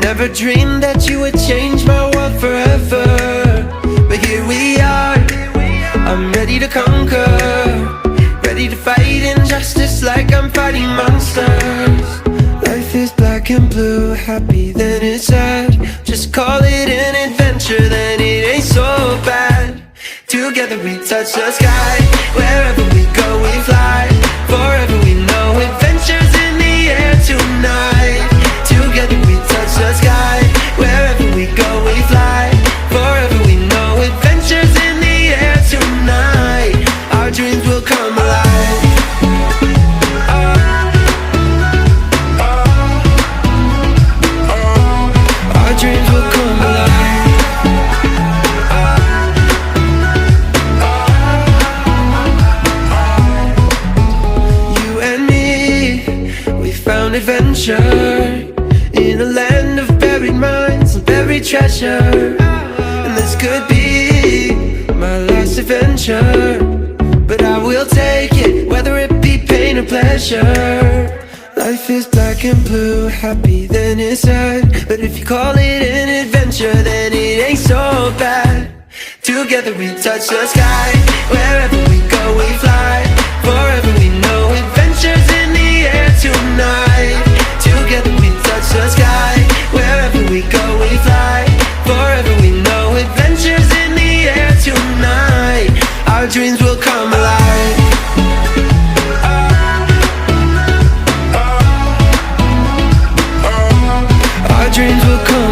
Never dreamed that you would change my world forever, but here we are. I'm ready to conquer, ready to fight injustice like I'm fighting monsters. Life is black and blue, happy then it's sad. Just call it an adventure, then it ain't so bad. Together we touch the sky, wherever we go we fly. Forever we know adventures in the air tonight. Together we touch the sky, wherever we go we fly. Forever we know adventures in the air tonight. Our dreams will come alive. Our dreams will come alive. You and me, we found adventure in a land of buried minds and buried treasure. And this could be my last adventure, but I will take it, whether it be pain or pleasure. Life is black and blue, happy then it's sad. But if you call it an adventure, then it ain't so bad. Together we touch the sky, wherever we go we fly. Forever we know adventures in the air tonight. Together we touch the sky, wherever we go we fly. Forever we know adventures in the air tonight. Our dreams will come alive. Our dreams will come